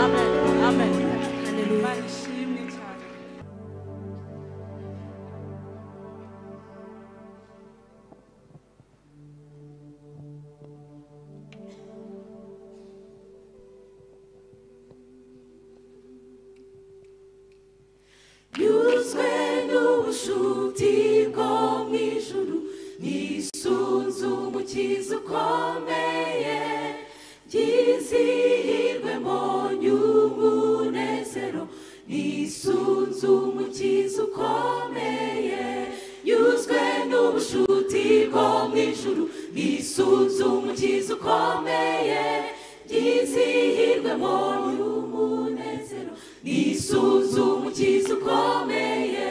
amen, amen. barishimye cyane. Yuzwe n'ubushuti bwo mu ijuru, nisunze umukiza ukomeye, byizihirwe mbonye umunezero, nisunze umukiza ukomeye. Yuzwe n'ubushuti bwo mu ijuru, nisunze umukiza ukomeye, byizihirwe mbonye umunezero, nisunze umukiza ukomeye.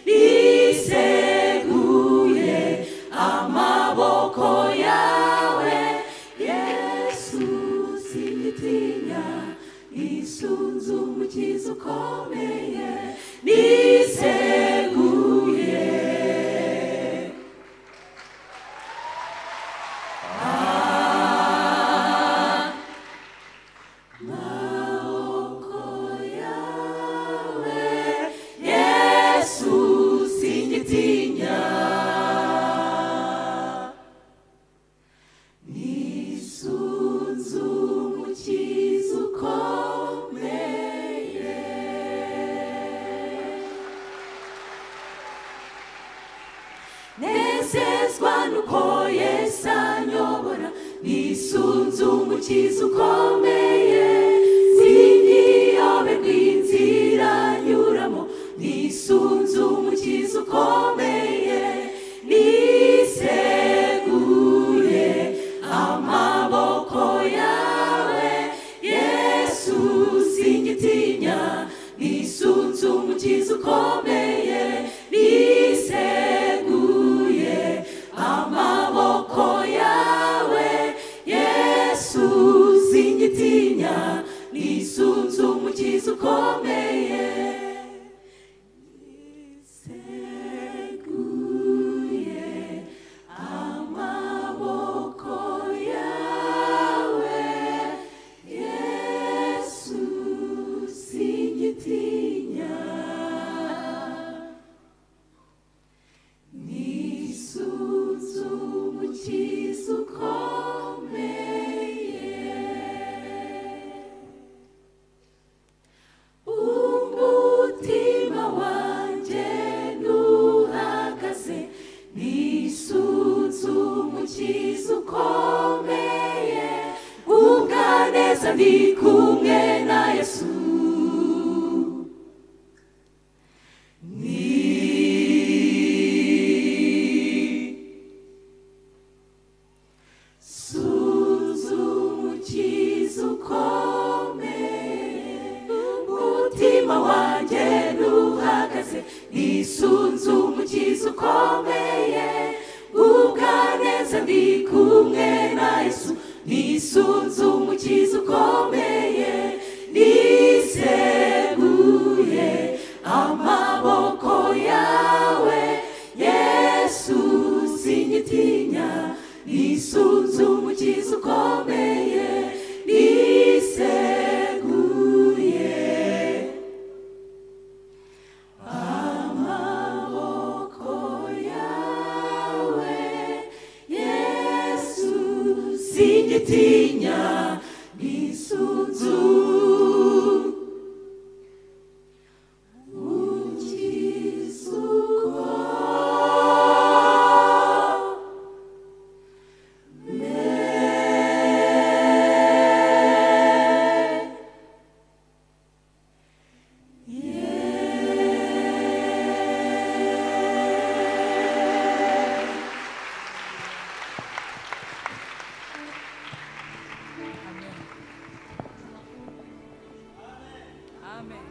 Niseguye amaboko yawe Yesu, singitinya, nisunze umukiza ukomeye. Niseguye nisunze umukiza ukomeye, singiyobe rw'inzira nyuramo, nisunze umukiza ukomeye. Niseguye amaboko yawe Yesu, singitinya, nisunze umukiza ukomeye. Niseguye amaboko yawe Yesu, singitinya, nisunze umukiza ukomeye. Niseguye amaboko yawe Yesu, singitinya, nisunze umukiza ukomeye. Umutima wanjye ntuhagaze, nisunze umukiza ukomeye, ubwaneza ndi kumwe na Yesu. Sunze umukiza ukomeye, umutima wanjye ntuhagaze, nisunze umukiza ukomeye, ubwaneza ndi kumwe na Yesu. Nisunze umukiza ukomeye. Niseguye amaboko yawe Yesu, singitinya, nisunze umukiza ukomeye. Niseguye amaboko yawe Yesu, singitinya, nisunze umukiza Amen.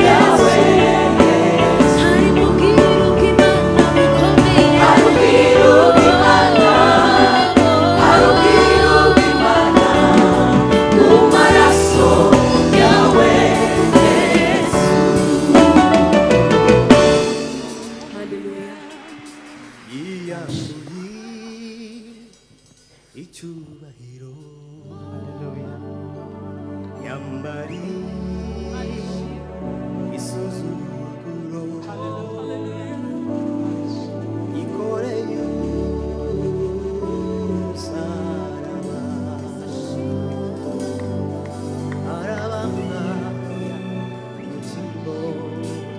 Yawe icyubahiro yambari isuzuguro ikoreye umusaraba arabanga mu cyimbo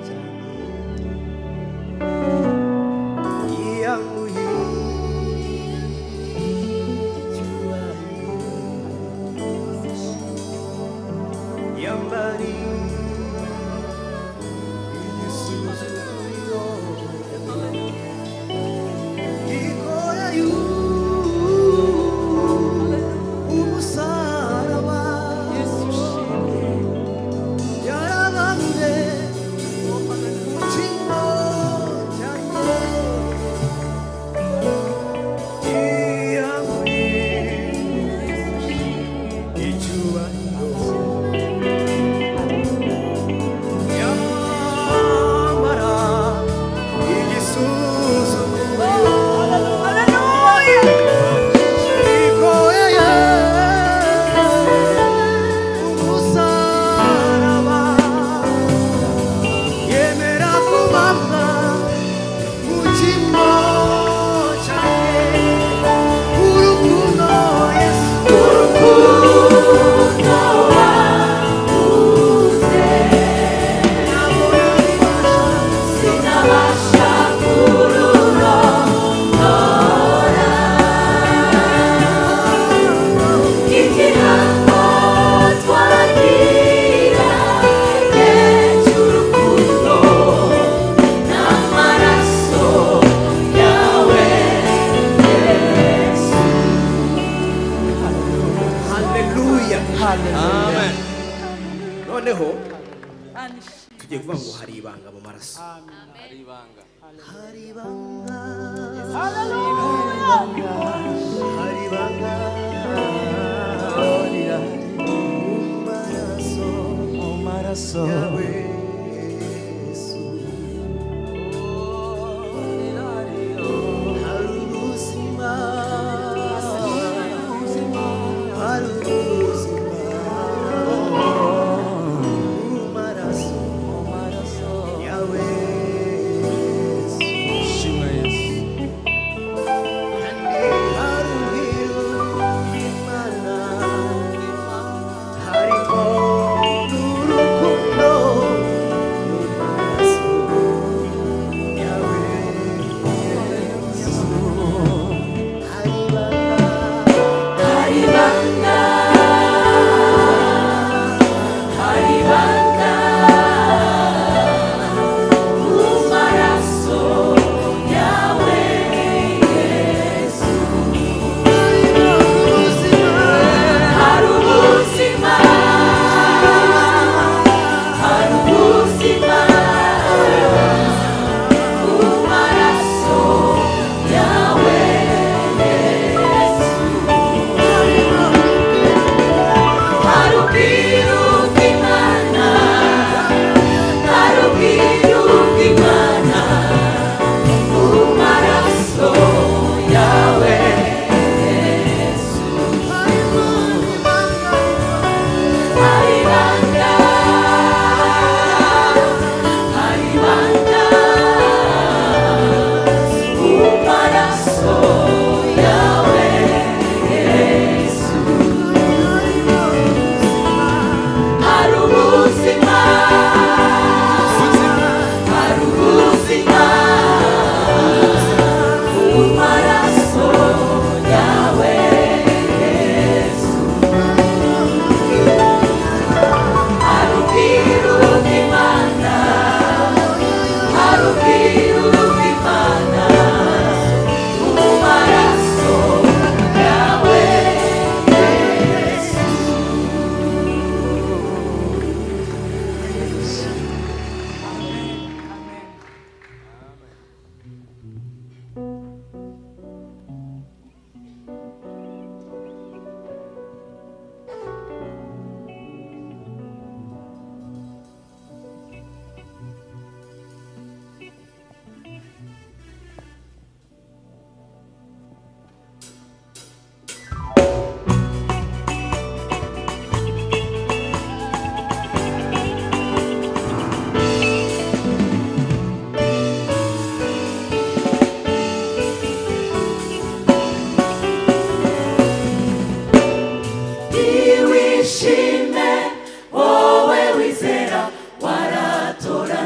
cyanjye yiyanguye icyubahiro yambari igisuzuguro ikoreye umusaraba yarabambwe mu cyimbo cyanjye yiyanguye icyubahiro yambara igisuzuguro ikoreye umusaraba yemera kubambwa mu cyimbo cyanjye urukundo Yesu ntabwo Sinabasha kururondora igihango twagiranye cy'urukundo n'amaraso yawe Yesu. haleluya amen noneho Anishimwe. tugiye kuvuga ngo hari ibanga mu maraso hari ibanga hari ibanga mu maraso yawe Yesu hari ubuzima hari ubuzima mu maraso yawe Yesu shimwa Yesu kandi hari ubwiru bw'Imana harimo n'urukundo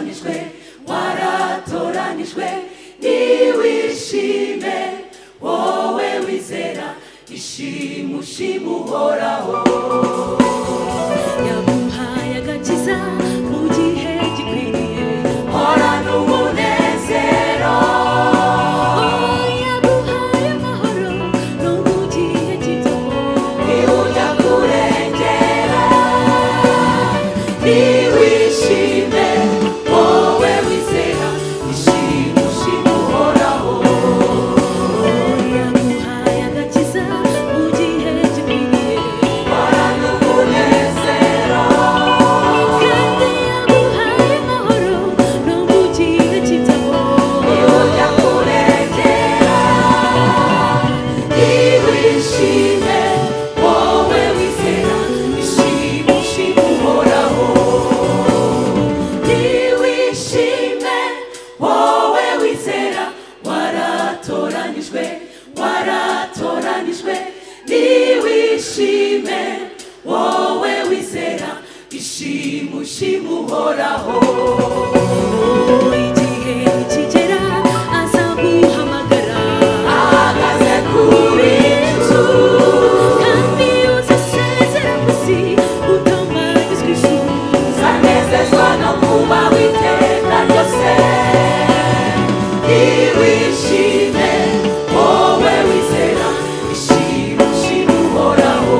waratoranijwe waratoranijwe niwishime wowe wizera ishimwe ushimwe uhoraho yaguhaye agakiza mu gihe gikwiriye horana umunezero yaguhaye amahoro no mu gihe gito ujya kurengera niwishime wowe wizera ishimwe ushimwe uhoraho yaguhaye agakiza mu gihe gikwiriye horana umunezero kandi yaguhaye amahoro no mu gihe gito ujya kurengera niwishime wowe wizera ishimwe ushimwe uhoraho niwishime wowe wizera waratoranijwe waratoranijwe niwishime wowe wizera ishimwe ushimwe uhoraho igihe nikigera azaguhamagara ahagaze kuri inzu kandi uzasezera ku isi utambarizwa ijuru uzanezezwa no kuba witeka ryose niwishime wowe wizera ishimwe ushimwe uhoraho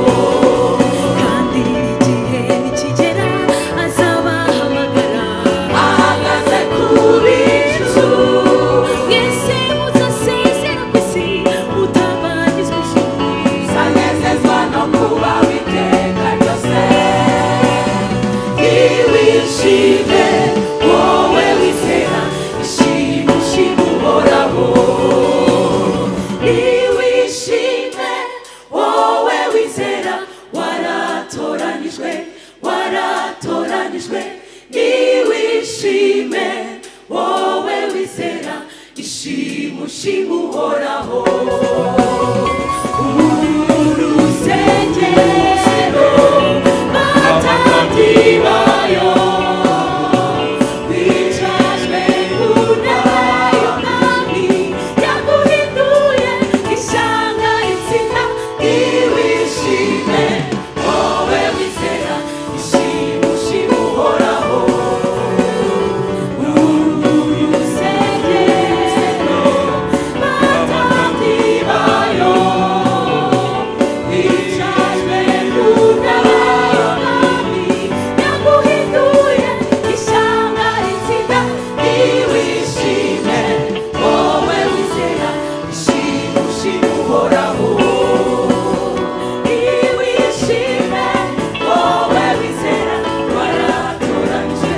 kandi igihe nikigera azabahamagara ahagaze kuri inzu mwese muzasezera ku isi mutabarizwa ijuru uzanezezwa no kuba witeka ryose niwishime wowe wizera ishimwe ushimwe uhoraho niwishime wowe wizera waratoranijwe waratoranijwe niwishime wowe wizera ishimwe ushimwe uhoraho urusengero batandi bayo bicajwe ku ntebe y'umwami yaguhinduye ishyanga itsinda niwishime wowe wizera ishimwe ushimwe uhoraho urusengero batandi bayo bicajwe ku ntebe y'umwami yaguhinduye ishyanga itsinda niwishime wowe wizera ishimwe ushimwe uhoraho niwishime wowe wizera waratoranijwe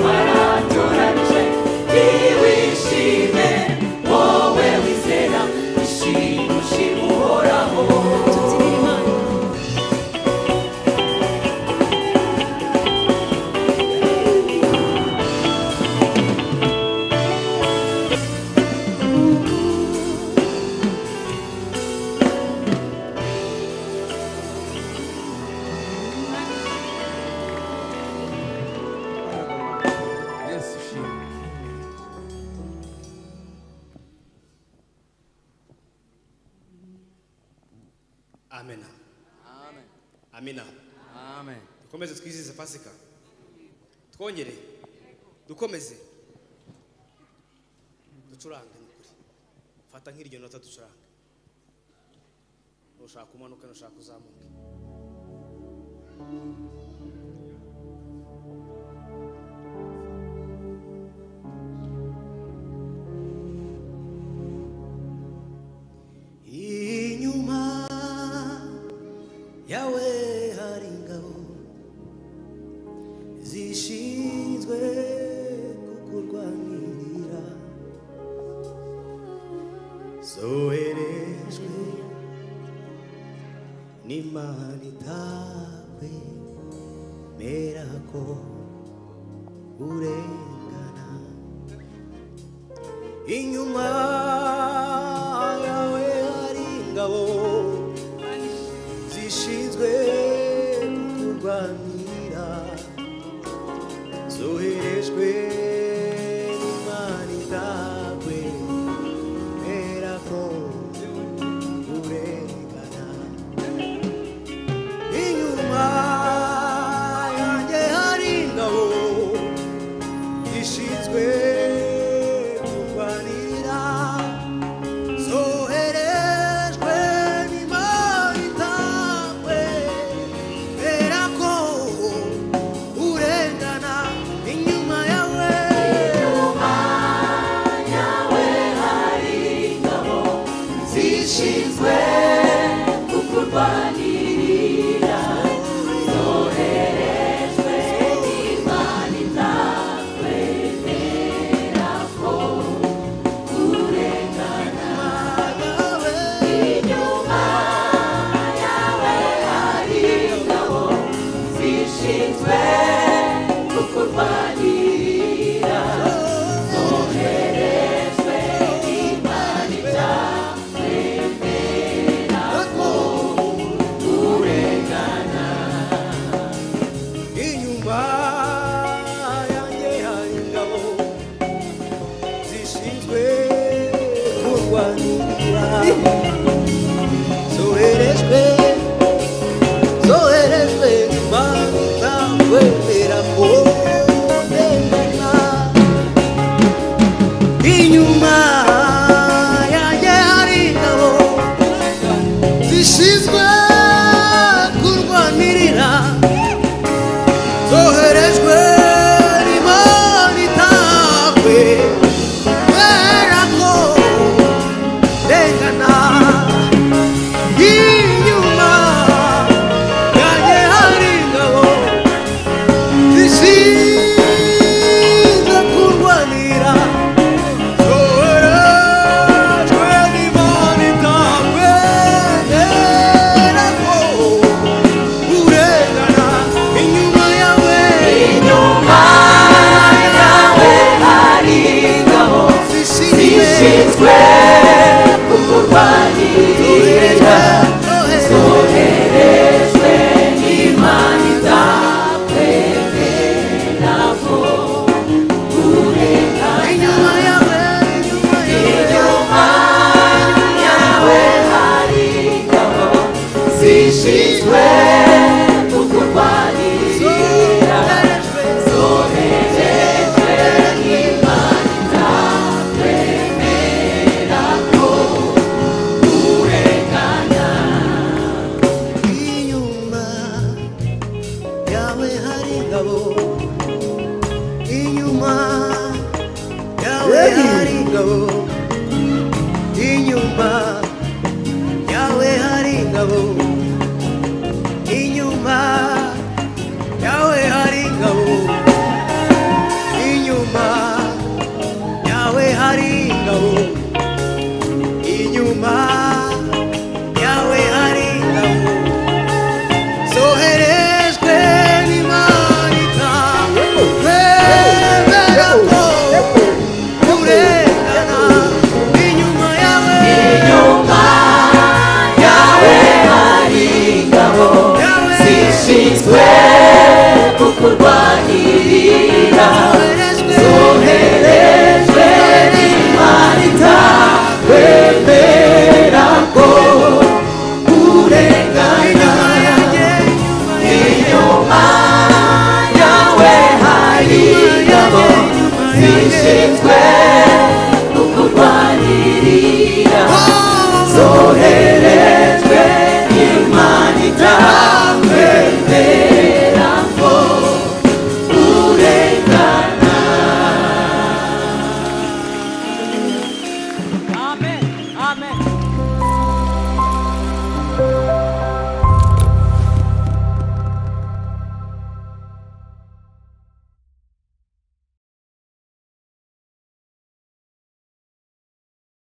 waratoranijwe niwishime wowe wizera ishimwe ushimwe uhoraho Yesu ushimwe. Amena. Amen. Amina. Amen. Dukomeze twizihize Pasika. Twongere. Dukomeze. Ducurange n'ukuri. Fata nk'iryo nota ducurange. Nushaka kumanuka nushaka kuzamuka. Inyuma yawe hari ingabo zishinzwe kukurwanirira zoherejwe n'Imana itawe mera ko urengana inyuma yawe hari ingabo zishinzwe kukurwanira zoherejwe zishinzwe kurwanira zoherejwe n'Imana itawe kubera ko urengana inyuma yawe hari ingabo zishinzwe kukurwanirira zoherejwe n'Imana itakwemera ko urengana inyuma yawe hari ingabo zishinzwe kukurwanirira zoherejwe n'Imana itakwemera ko urengana inyuma yanjye hari ingabo zishinzwe kurwanira zoherejwe n'Imana itakwemera ko urengana inyuma yanjye hari ingabo zishinzwe kurwanirira zoherejwe n'Imana itakwemera ko urengana inyuma yanjye hari ingabo zishinzwe kurwanira zoherejwe n'Imana itakwemera ko urengana inyuma yawe inyuma yawe hari ingabo zishinzwe kukurwanirira zoherejwe n'Imana itakwemera ko urengana inyuma yawe inyuma yawe hari ingabo zishinzwe kukurwanirira zoherejwe n'Imana itakwemera ko urengana inyuma yawe hari ingabo inyuma yawe hari ingabo inyuma yawe hari ingabo inyuma yawe hari ingabo inyuma yawe hari ingabo inyuma yawe hari ingabo zoherejwe n'Imana itakwemera ko urengana inyuma yawe inyuma yawe hari ingabo zishinzwe kukurwanirira zoherejwe n'Imana itakwemera ko urengana inyuma yawe hari ingabo zishinzwe